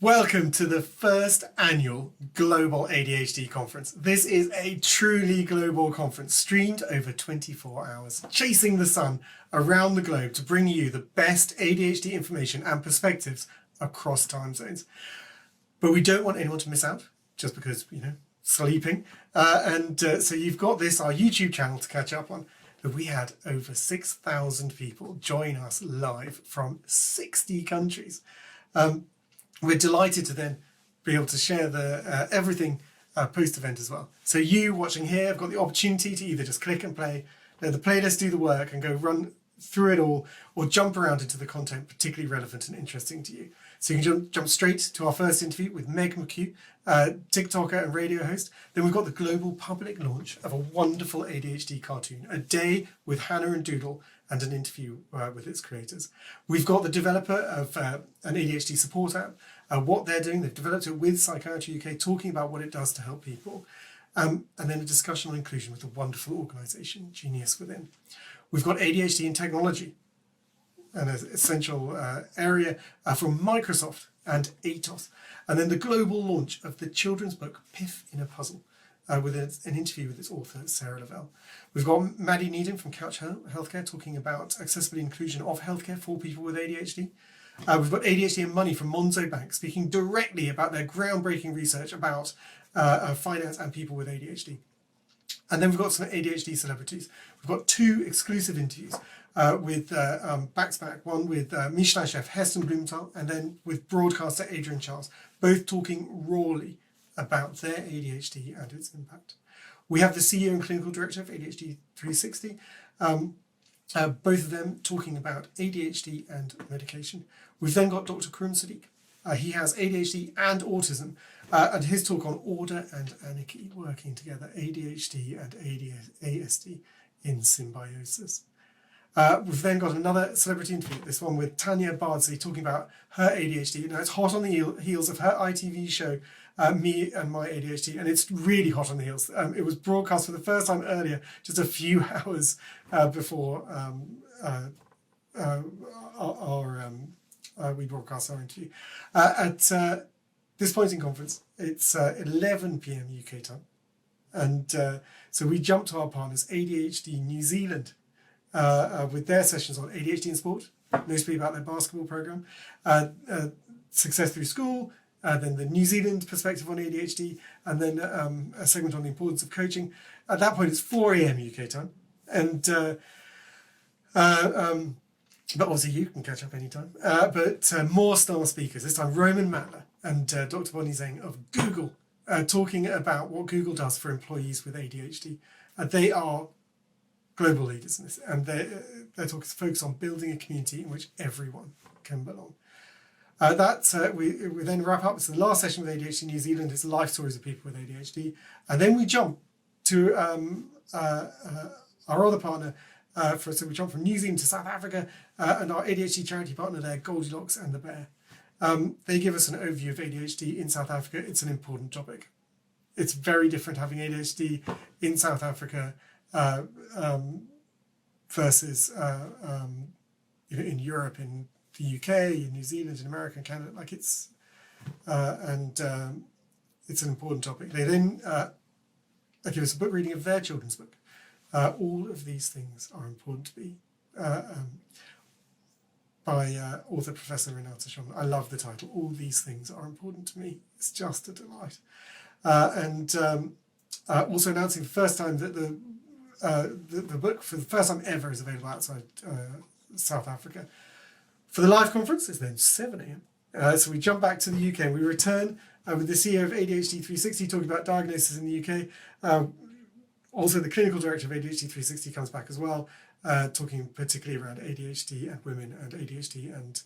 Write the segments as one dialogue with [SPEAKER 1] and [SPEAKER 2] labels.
[SPEAKER 1] Welcome to the first annual Global ADHD Conference. This is a truly global conference, streamed over 24 hours, chasing the sun around the globe to bring you the best ADHD information and perspectives across time zones. But we don't want anyone to miss out, just because, sleeping. So you've got this, our YouTube channel, to catch up on. But we had over 6,000 people join us live from 60 countries. We're delighted to then be able to share the everything post-event as well. So you watching here have got the opportunity to either just click and play, let the playlist do the work and go run through it all, or jump around into the content particularly relevant and interesting to you. So you can jump straight to our first interview with Meg McHugh, TikToker and radio host. Then we've got the global public launch of a wonderful ADHD cartoon, A Day with Hannah and Doodle, and an interview with its creators. We've got the developer of an ADHD support app, what they're doing. They've developed it with Psychiatry UK, talking about what it does to help people. And then a discussion on inclusion with a wonderful organisation, Genius Within. We've got ADHD in technology, an essential area from Microsoft and ATOS. And then the global launch of the children's book, Piff in a Puzzle, with an interview with its author, Sarah Lavelle. We've got Maddie Needham from Couch Healthcare talking about accessibility and inclusion of healthcare for people with ADHD. We've got ADHD and Money from Monzo Bank, speaking directly about their groundbreaking research about finance and people with ADHD. And then we've got some ADHD celebrities. We've got two exclusive interviews with back-to-back, one with Michelin chef Heston Blumenthal, and then with broadcaster Adrian Charles, both talking rawly about their ADHD and its impact. We have the CEO and clinical director of ADHD 360, both of them talking about ADHD and medication. We've then got Dr. Karim Sadiq. He has ADHD and autism, and his talk on order and anarchy working together, ADHD and ASD in symbiosis. We've then got another celebrity interview, this one with Tanya Bardsley, talking about her ADHD. Now, it's hot on the heels of her ITV show, Me and My ADHD, and it's really hot on the heels. It was broadcast for the first time earlier, just a few hours before we broadcast our interview. At this point in conference, it's 11 p.m. UK time. And so we jump to our partners, ADHD New Zealand, with their sessions on ADHD in sport, mostly about their basketball program, success through school, then the New Zealand perspective on ADHD, and then a segment on the importance of coaching. At that point, it's 4 a.m. UK time. And but obviously you can catch up anytime. But more star speakers, this time Roman Matler and Dr. Bonnie Zhang of Google, talking about what Google does for employees with ADHD. They are global leaders in this, and they're talking focus on building a community in which everyone can belong. We then wrap up. So the last session with ADHD New Zealand is life stories of people with ADHD, and then we jump to our other partner. So we jump from New Zealand to South Africa, and our ADHD charity partner there, Goldilocks and the Bear. They give us an overview of ADHD in South Africa. It's an important topic. It's very different having ADHD in South Africa versus in Europe, in the UK, in New Zealand, in America, and Canada. It's an important topic. They then give us a book reading of their children's book. All of these things are important to me, by author Professor Renata Schoen. I love the title. All these things are important to me. It's just a delight. And also announcing the first time that the book, for the first time ever, is available outside South Africa. For the live conference, it's then 7 a.m. So we jump back to the UK and we return with the CEO of ADHD 360 talking about diagnosis in the UK. Also, the clinical director of ADHD 360 comes back as well, talking particularly around ADHD and women and ADHD and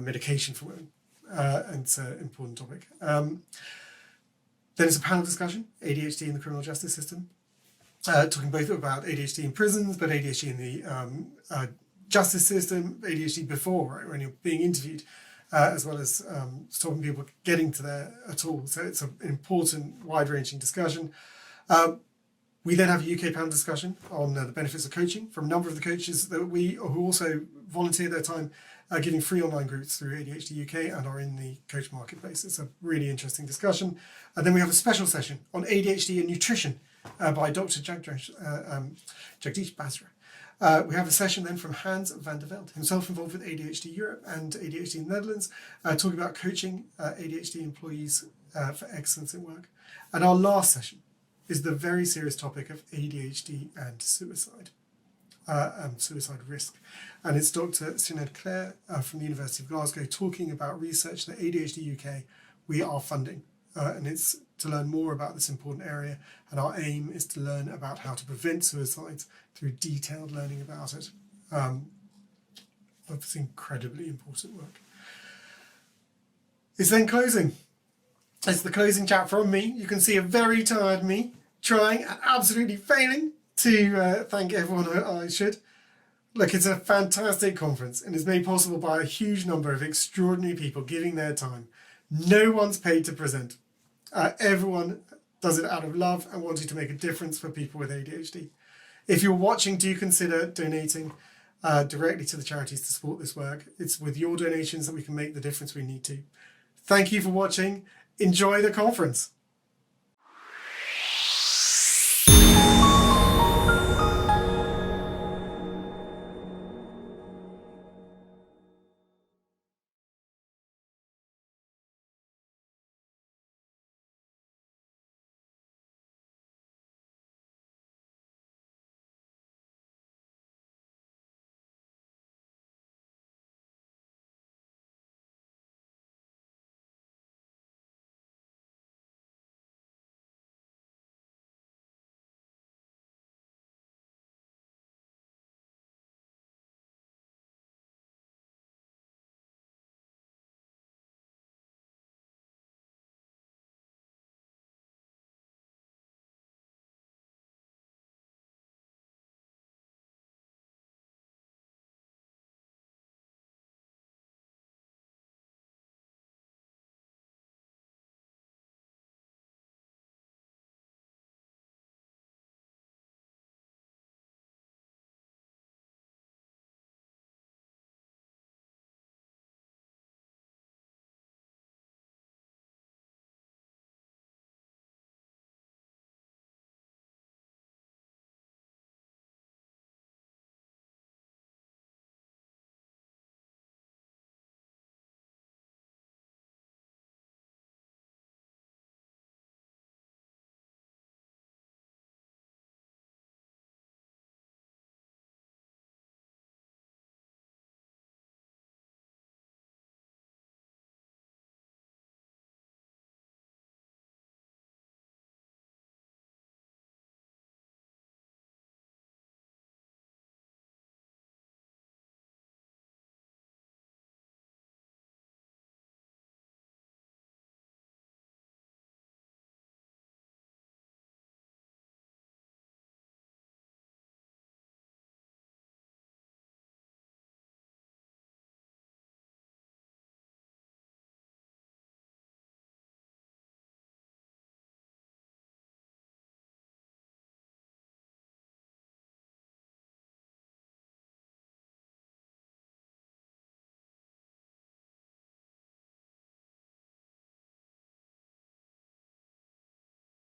[SPEAKER 1] medication for women. And it's an important topic. Then it's a panel discussion, ADHD in the criminal justice system, talking both about ADHD in prisons, but ADHD in the justice system, ADHD before, right, when you're being interviewed, as well as stopping people getting to there at all. So it's an important, wide-ranging discussion. We then have a UK panel discussion on the benefits of coaching from a number of the coaches who also volunteer their time giving free online groups through ADHD UK and are in the coach marketplace. It's a really interesting discussion. And then we have a special session on ADHD and nutrition by Dr. Jagdish Basra. We have a session then from Hans van der Velde, himself involved with ADHD Europe and ADHD in the Netherlands, talking about coaching ADHD employees for excellence in work. And our last session is the very serious topic of ADHD and suicide risk. And it's Dr. Sinead Clare from the University of Glasgow talking about research that ADHD UK we are funding. And it's to learn more about this important area. And our aim is to learn about how to prevent suicides through detailed learning about it. It's incredibly important work. It's then closing. It's the closing chat from me. You can see a very tired me trying and absolutely failing to thank everyone I should. Look, it's a fantastic conference and is made possible by a huge number of extraordinary people giving their time. No one's paid to present. Everyone does it out of love and wanting to make a difference for people with ADHD. If you're watching, do consider donating directly to the charities to support this work. It's with your donations that we can make the difference we need to. Thank you for watching. Enjoy the conference.